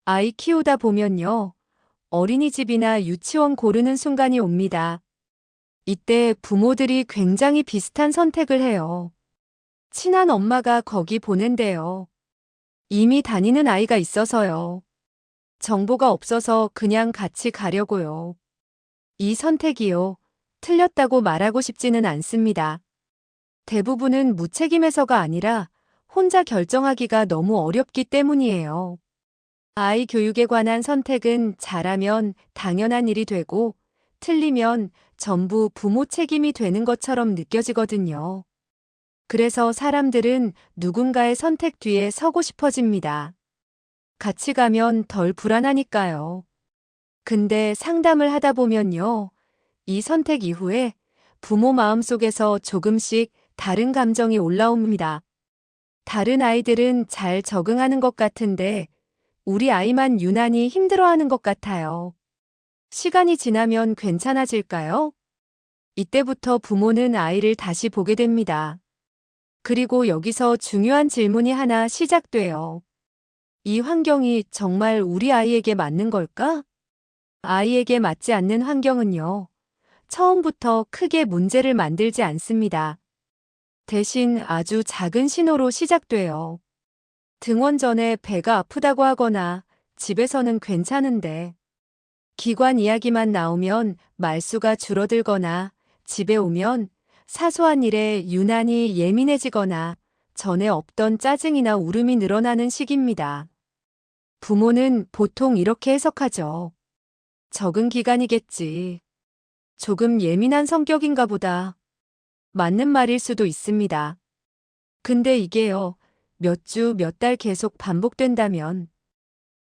아이 키우다 보면요. 어린이집이나 유치원 고르는 순간이 옵니다. 이때 부모들이 굉장히 비슷한 선택을 해요. 친한 엄마가 거기 보낸대요. 이미 다니는 아이가 있어서요. 정보가 없어서 그냥 같이 가려고요. 이 선택이요. 틀렸다고 말하고 싶지는 않습니다. 대부분은 무책임해서가 아니라 혼자 결정하기가 너무 어렵기 때문이에요. 아이 교육에 관한 선택은 잘하면 당연한 일이 되고 틀리면 전부 부모 책임이 되는 것처럼 느껴지거든요. 그래서 사람들은 누군가의 선택 뒤에 서고 싶어집니다. 같이 가면 덜 불안하니까요. 근데 상담을 하다 보면요. 이 선택 이후에 부모 마음속에서 조금씩 다른 감정이 올라옵니다. 다른 아이들은 잘 적응하는 것 같은데 우리 아이만 유난히 힘들어하는 것 같아요. 시간이 지나면 괜찮아질까요? 이때부터 부모는 아이를 다시 보게 됩니다. 그리고 여기서 중요한 질문이 하나 시작돼요. 이 환경이 정말 우리 아이에게 맞는 걸까? 아이에게 맞지 않는 환경은요. 처음부터 크게 문제를 만들지 않습니다. 대신 아주 작은 신호로 시작돼요. 등원 전에 배가 아프다고 하거나 집에서는 괜찮은데 기관 이야기만 나오면 말수가 줄어들거나 집에 오면 사소한 일에 유난히 예민해지거나 전에 없던 짜증이나 울음이 늘어나는 시기입니다. 부모는 보통 이렇게 해석하죠. 적응 기간이겠지. 조금 예민한 성격인가 보다. 맞는 말일 수도 있습니다. 근데 이게요, 몇 주, 몇 달 계속 반복된다면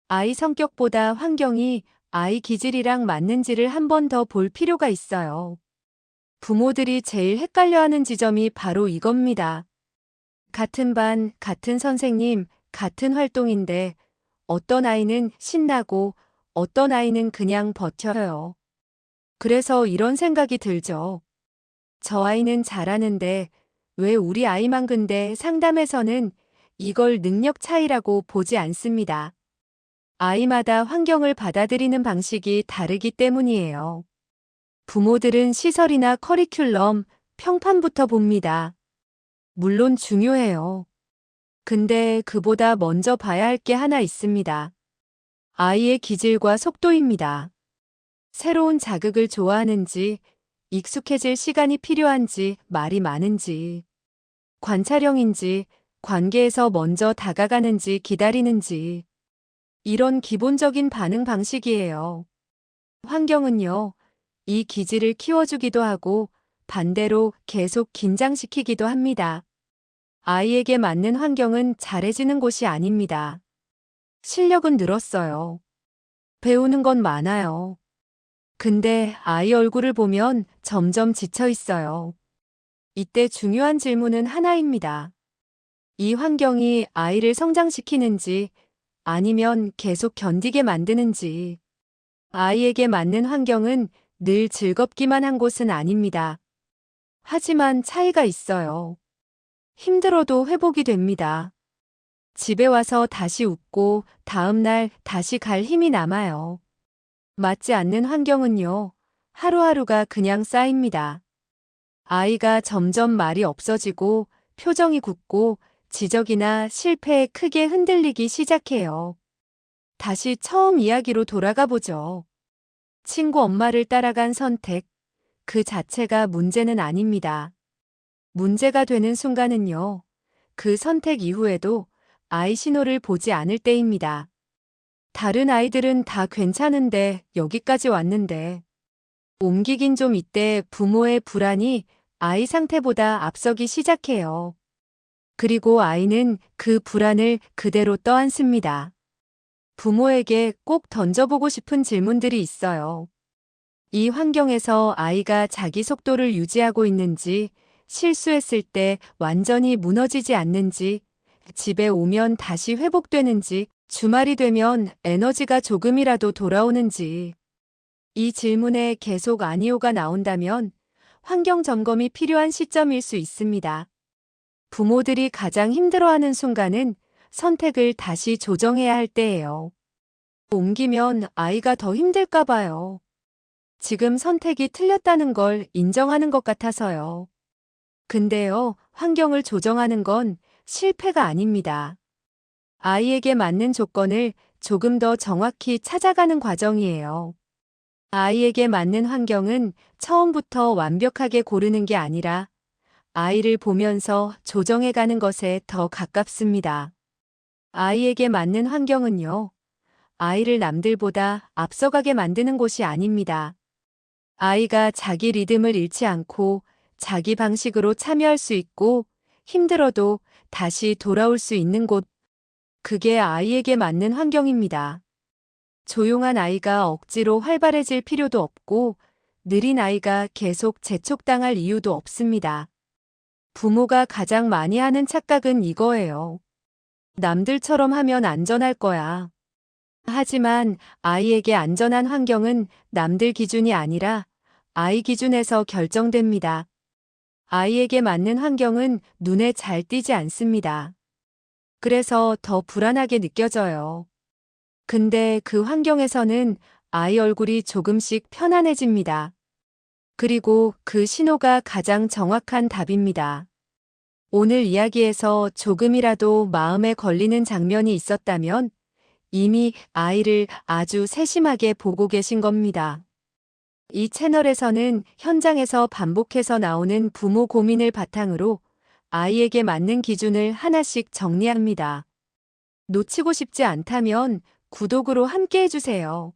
아이 성격보다 환경이 아이 기질이랑 맞는지를 한 번 더 볼 필요가 있어요. 부모들이 제일 헷갈려하는 지점이 바로 이겁니다. 같은 반, 같은 선생님, 같은 활동인데 어떤 아이는 신나고 어떤 아이는 그냥 버텨요. 그래서 이런 생각이 들죠. 저 아이는 잘하는데 왜 우리 아이만 근데 상담에서는 이걸 능력 차이라고 보지 않습니다. 아이마다 환경을 받아들이는 방식이 다르기 때문이에요. 부모들은 시설이나 커리큘럼, 평판부터 봅니다. 물론 중요해요. 근데 그보다 먼저 봐야 할 게 하나 있습니다. 아이의 기질과 속도입니다. 새로운 자극을 좋아하는지, 익숙해질 시간이 필요한지, 말이 많은지, 관찰형인지, 관계에서 먼저 다가가는지 기다리는지, 이런 기본적인 반응 방식이에요. 환경은요, 이 기질을 키워주기도 하고 반대로 계속 긴장시키기도 합니다. 아이에게 맞는 환경은 잘해지는 곳이 아닙니다. 실력은 늘었어요. 배우는 건 많아요. 근데 아이 얼굴을 보면 점점 지쳐 있어요. 이때 중요한 질문은 하나입니다. 이 환경이 아이를 성장시키는지 아니면 계속 견디게 만드는지. 아이에게 맞는 환경은 늘 즐겁기만 한 곳은 아닙니다. 하지만 차이가 있어요. 힘들어도 회복이 됩니다. 집에 와서 다시 웃고 다음날 다시 갈 힘이 남아요. 맞지 않는 환경은요, 하루하루가 그냥 쌓입니다. 아이가 점점 말이 없어지고 표정이 굳고 지적이나 실패에 크게 흔들리기 시작해요. 다시 처음 이야기로 돌아가 보죠. 친구 엄마를 따라간 선택, 그 자체가 문제는 아닙니다. 문제가 되는 순간은요, 그 선택 이후에도 아이 신호를 보지 않을 때입니다. 다른 아이들은 다 괜찮은데 여기까지 왔는데 옮기긴 좀 이때 부모의 불안이 아이 상태보다 앞서기 시작해요. 그리고 아이는 그 불안을 그대로 떠안습니다. 부모에게 꼭 던져보고 싶은 질문들이 있어요. 이 환경에서 아이가 자기 속도를 유지하고 있는지, 실수했을 때 완전히 무너지지 않는지, 집에 오면 다시 회복되는지, 주말이 되면 에너지가 조금이라도 돌아오는지. 이 질문에 계속 아니오가 나온다면 환경 점검이 필요한 시점일 수 있습니다. 부모들이 가장 힘들어하는 순간은 선택을 다시 조정해야 할 때예요. 옮기면 아이가 더 힘들까 봐요. 지금 선택이 틀렸다는 걸 인정하는 것 같아서요. 근데요, 환경을 조정하는 건 실패가 아닙니다. 아이에게 맞는 조건을 조금 더 정확히 찾아가는 과정이에요. 아이에게 맞는 환경은 처음부터 완벽하게 고르는 게 아니라 아이를 보면서 조정해가는 것에 더 가깝습니다. 아이에게 맞는 환경은요, 아이를 남들보다 앞서가게 만드는 곳이 아닙니다. 아이가 자기 리듬을 잃지 않고 자기 방식으로 참여할 수 있고 힘들어도 다시 돌아올 수 있는 곳, 그게 아이에게 맞는 환경입니다. 조용한 아이가 억지로 활발해질 필요도 없고 느린 아이가 계속 재촉당할 이유도 없습니다. 부모가 가장 많이 하는 착각은 이거예요. 남들처럼 하면 안전할 거야. 하지만 아이에게 안전한 환경은 남들 기준이 아니라 아이 기준에서 결정됩니다. 아이에게 맞는 환경은 눈에 잘 띄지 않습니다. 그래서 더 불안하게 느껴져요. 근데 그 환경에서는 아이 얼굴이 조금씩 편안해집니다. 그리고 그 신호가 가장 정확한 답입니다. 오늘 이야기에서 조금이라도 마음에 걸리는 장면이 있었다면 이미 아이를 아주 세심하게 보고 계신 겁니다. 이 채널에서는 현장에서 반복해서 나오는 부모 고민을 바탕으로 아이에게 맞는 기준을 하나씩 정리합니다. 놓치고 싶지 않다면 구독으로 함께 해주세요.